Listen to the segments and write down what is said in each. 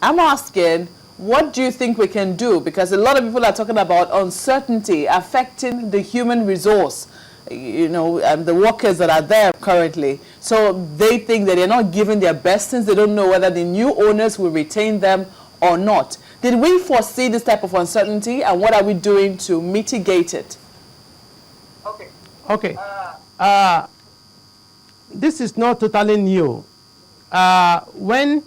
I'm asking, what do you think we can do? Because a lot of people are talking about uncertainty affecting the human resource, the workers that are there currently. So they think that they're not giving their best since they don't know whether the new owners will retain them or not. Did we foresee this type of uncertainty, and what are we doing to mitigate it? Okay. This is not totally new. When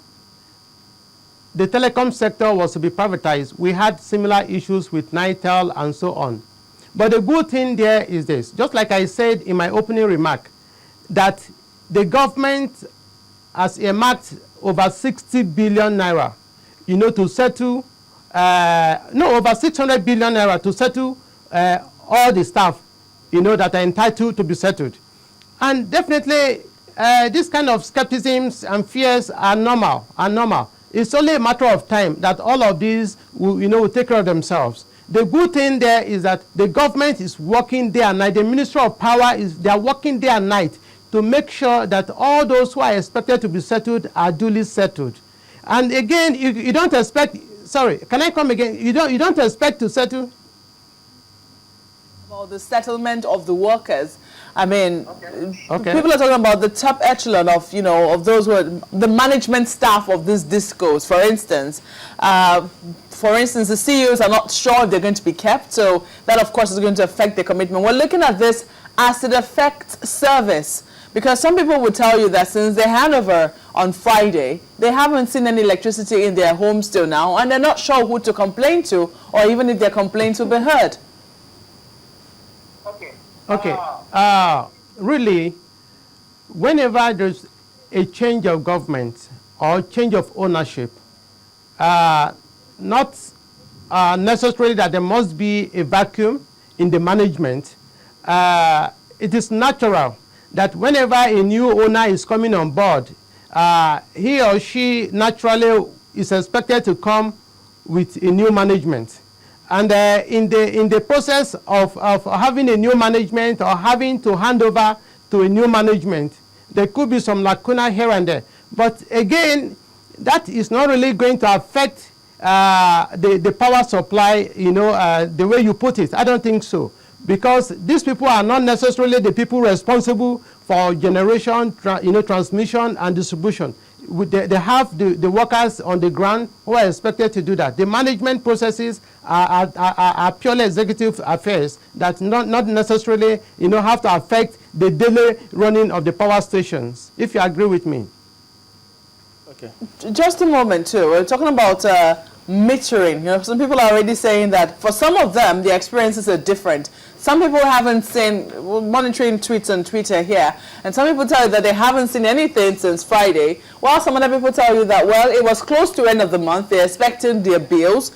the telecom sector was to be privatized, we had similar issues with Nitel and so on. But the good thing there is this, just like I said in my opening remark, that the government has earmarked over 60 billion naira, to settle, over 600 billion naira to settle all the staff, that are entitled to be settled. And definitely, this kind of skepticisms and fears are normal. It's only a matter of time that all of these will take care of themselves. The good thing there is that the government is working day and night. The Ministry of Power they are working day and night to make sure that all those who are expected to be settled are duly settled. And again, you don't expect. Sorry, can I come again? You don't expect to settle. About the settlement of the workers. I mean, okay. People are talking about the top echelon of, of those who are the management staff of these discos, for instance. The CEOs are not sure if they're going to be kept, so that, of course, is going to affect their commitment. We're looking at this as it affects service, because some people will tell you that since they hand over on Friday, they haven't seen any electricity in their homes till now, and they're not sure who to complain to, or even if their complaints will be heard. Okay. Really, whenever there's a change of government or change of ownership, not necessarily that there must be a vacuum in the management. It is natural that whenever a new owner is coming on board, he or she naturally is expected to come with a new management. And in the process of having a new management or having to hand over to a new management, there could be some lacuna here and there. But again, that is not really going to affect the power supply, the way you put it. I don't think so. Because these people are not necessarily the people responsible for generation, transmission and distribution. They have the workers on the ground who are expected to do that. The management processes are purely executive affairs that not necessarily have to affect the daily running of the power stations, if you agree with me. Okay. Just a moment too. We're talking about metering. Some people are already saying that for some of them the experiences are different. Some people haven't seen, monitoring tweets on Twitter here, and some people tell you that they haven't seen anything since Friday, while some other people tell you that, well, it was close to end of the month, they're expecting their bills,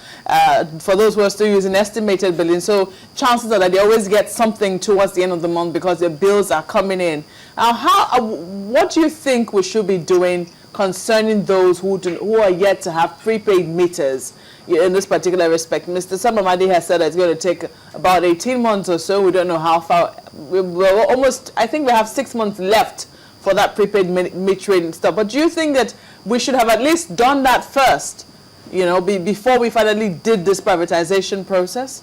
for those who are still using estimated billing, so chances are that they always get something towards the end of the month because their bills are coming in. Now, what do you think we should be doing concerning those who are yet to have prepaid meters in this particular respect? Mr. Samamadi has said that it's going to take about 18 months or so. We don't know how far. We're almost, I think we have 6 months left for that prepaid metering stuff. But do you think that we should have at least done that first, before we finally did this privatization process?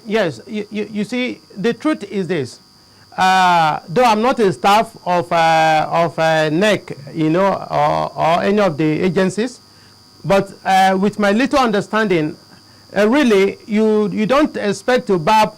Yes. You see, the truth is this. Though I'm not a staff of NEC, or any of the agencies, but with my little understanding, really, you don't expect to bab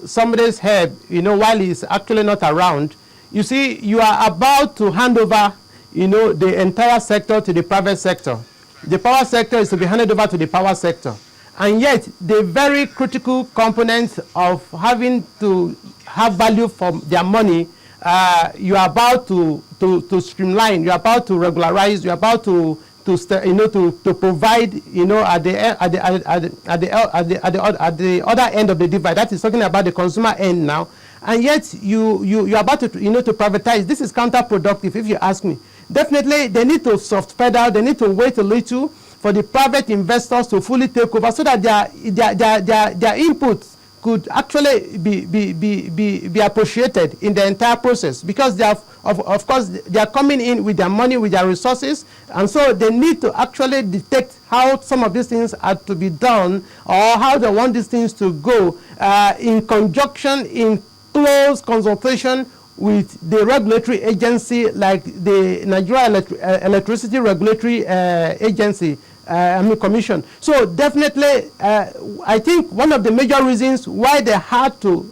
somebody's head, while he's actually not around. You see, you are about to hand over, the entire sector to the private sector. The power sector is to be handed over to the power sector. And yet, the very critical component of having to have value for their money, you are about to streamline, you are about to regularize, you are about to provide, at the other end of the divide. That is talking about the consumer end now. And yet, you are about to, to privatize. This is counterproductive, if you ask me. Definitely, they need to soft pedal. They need to wait a little for the private investors to fully take over, so that their inputs could actually be appreciated in the entire process, because they have, of course, they are coming in with their money, with their resources, and so they need to actually detect how some of these things are to be done, or how they want these things to go, in conjunction, in close consultation with the regulatory agency like the Nigeria Electricity Regulatory Agency, Commission. So definitely, I think one of the major reasons why they had to,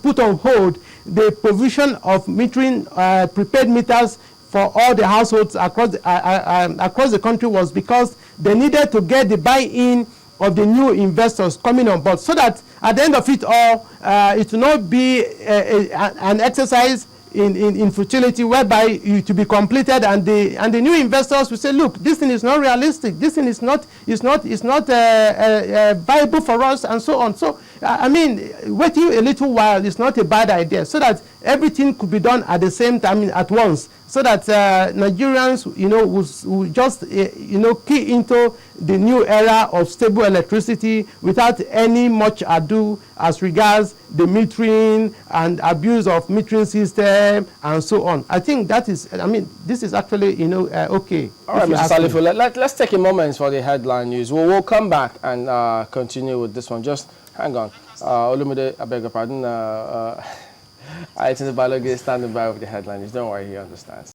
put on hold the provision of metering, prepaid meters for all the households across the country was because they needed to get the buy-in of the new investors coming on board, so that at the end of it all, it will not be an exercise in futility, whereby it to be completed, and the new investors will say, look, this thing is not realistic, this thing is not viable for us, and so on. So I mean, waiting a little while is not a bad idea, so that everything could be done at the same time, at once, so that Nigerians, will just, key into the new era of stable electricity without any much ado as regards the metering and abuse of metering system and so on. I think that is, this is actually, okay. All right, Mr. Salifu, let's take a moment for the headline news. We'll come back and continue with this one. Just hang on. Olumide, I beg your pardon. I think the biology is standing by with the headline news. Don't worry, he understands.